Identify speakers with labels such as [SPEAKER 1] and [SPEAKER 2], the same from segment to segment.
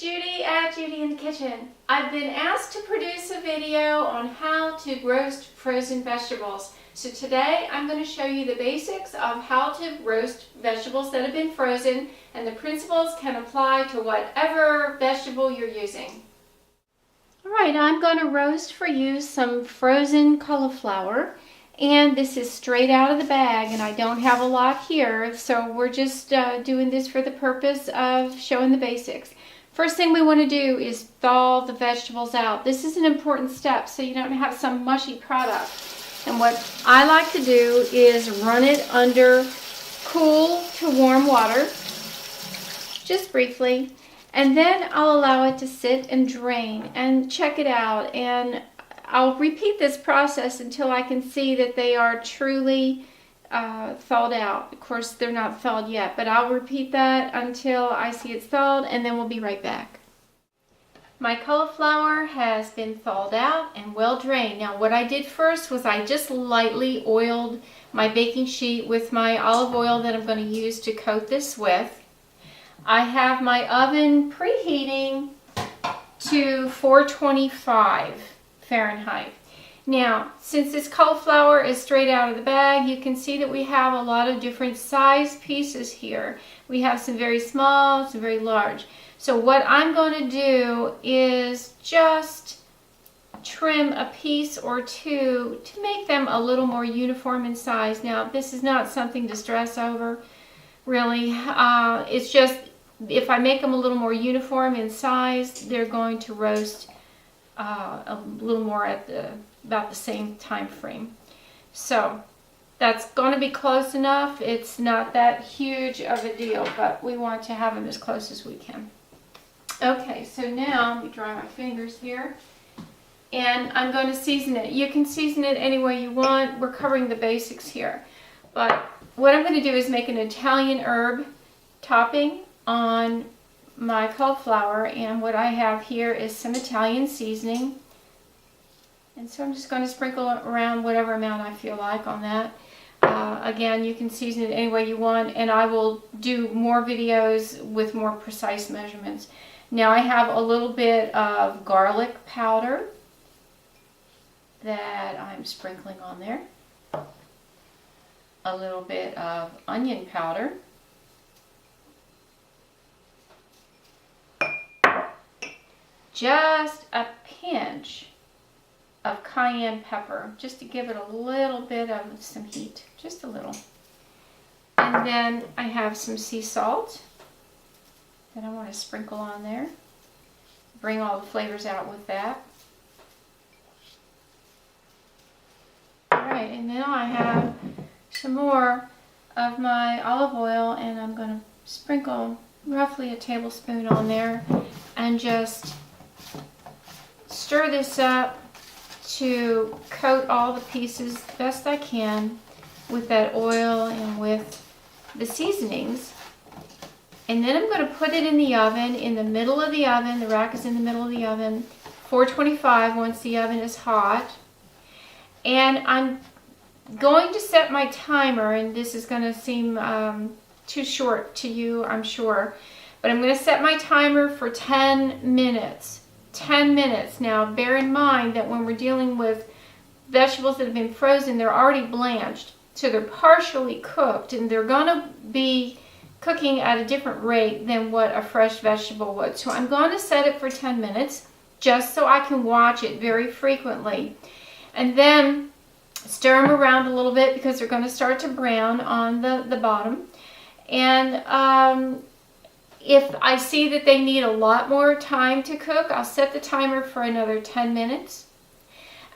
[SPEAKER 1] Judy at Judy in the Kitchen. I've been asked to produce a video on how to roast frozen vegetables. So today I'm going to show you the basics of how to roast vegetables that have been frozen, and the principles can apply to whatever vegetable you're using. Alright, I'm going to roast for you some frozen cauliflower. And this is straight out of the bag, and I don't have a lot here, so we're just doing this for the purpose of showing the basics. First thing we want to do is thaw the vegetables out. This is an important step so you don't have some mushy product. And what I like to do is run it under cool to warm water, just briefly, and then I'll allow it to sit and drain and check it out. And I'll repeat this process until I can see that they are truly thawed out. Of course, they're not thawed yet, but I'll repeat that until I see it's thawed, and then we'll be right back. My cauliflower has been thawed out and well drained. Now, what I did first was I just lightly oiled my baking sheet with my olive oil that I'm going to use to coat this with. I have my oven preheating to 425 Fahrenheit. Now, since this cauliflower is straight out of the bag, you can see that we have a lot of different size pieces here. We have some very small, some very large. So what I'm going to do is just trim a piece or two to make them a little more uniform in size. Now, this is not something to stress over, really. It's just if I make them a little more uniform in size, they're going to roast a little more at about the same time frame. So that's going to be close enough. It's not that huge of a deal, but we want to have them as close as we can. Okay, so now let me dry my fingers here, and I'm going to season it. You can season it any way you want. We're covering the basics here, but what I'm going to do is make an Italian herb topping on my cauliflower, and what I have here is some Italian seasoning, and so I'm just going to sprinkle around whatever amount I feel like on that. Again, you can season it any way you want, and I will do more videos with more precise measurements. Now I have a little bit of garlic powder that I'm sprinkling on there, a little bit of onion powder, just a pinch of cayenne pepper, just to give it a little bit of some heat, just a little. And then I have some sea salt that I want to sprinkle on there. Bring all the flavors out with that. Alright, and now I have some more of my olive oil, and I'm going to sprinkle roughly a tablespoon on there and just stir this up to coat all the pieces best I can with that oil and with the seasonings. And then I'm going to put it in the oven, in the middle of the oven. The rack is in the middle of the oven, 425 once the oven is hot. And I'm going to set my timer, and this is going to seem too short to you, I'm sure, but I'm going to set my timer for 10 minutes. 10 minutes. Now, bear in mind that when we're dealing with vegetables that have been frozen, they're already blanched, so they're partially cooked, and they're going to be cooking at a different rate than what a fresh vegetable would. So I'm going to set it for 10 minutes just so I can watch it very frequently, and then stir them around a little bit because they're going to start to brown on the bottom. And if I see that they need a lot more time to cook, I'll set the timer for another 10 minutes.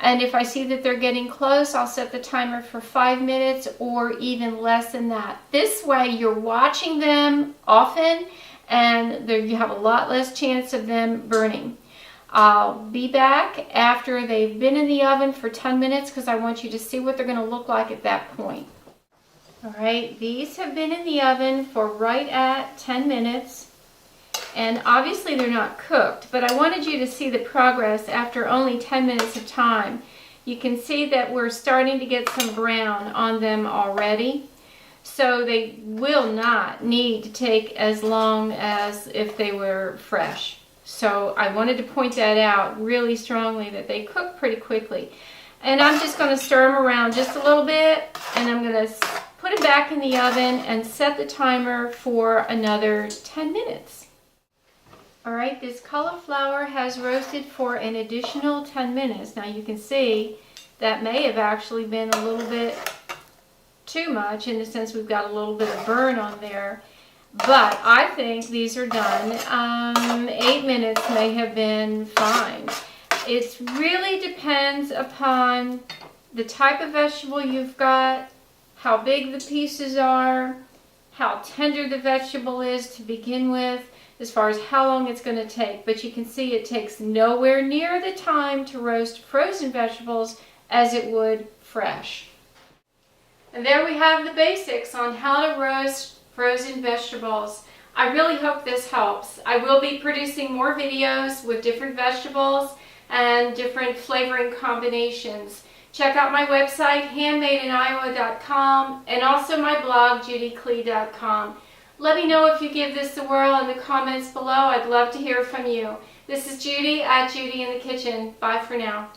[SPEAKER 1] And if I see that they're getting close, I'll set the timer for 5 minutes or even less than that. This way you're watching them often, and you have a lot less chance of them burning. I'll be back after they've been in the oven for 10 minutes because I want you to see what they're going to look like at that point. Alright, these have been in the oven for right at 10 minutes, and obviously they're not cooked, but I wanted you to see the progress after only 10 minutes of time. You can see that we're starting to get some brown on them already, so they will not need to take as long as if they were fresh. So I wanted to point that out really strongly, that they cook pretty quickly. And I'm just going to stir them around just a little bit, and I'm going to put it back in the oven and set the timer for another 10 minutes. Alright, this cauliflower has roasted for an additional 10 minutes. Now you can see that may have actually been a little bit too much, in the sense we've got a little bit of burn on there. But I think these are done. 8 minutes may have been fine. It really depends upon the type of vegetable you've got, how big the pieces are, how tender the vegetable is to begin with, as far as how long it's going to take. But you can see it takes nowhere near the time to roast frozen vegetables as it would fresh. And there we have the basics on how to roast frozen vegetables. I really hope this helps. I will be producing more videos with different vegetables and different flavoring combinations. Check out my website, handmadeinoiowa.com, and also my blog, judiclee.com. Let me know if you give this a whirl in the comments below. I'd love to hear from you. This is Judy at Judy in the Kitchen. Bye for now.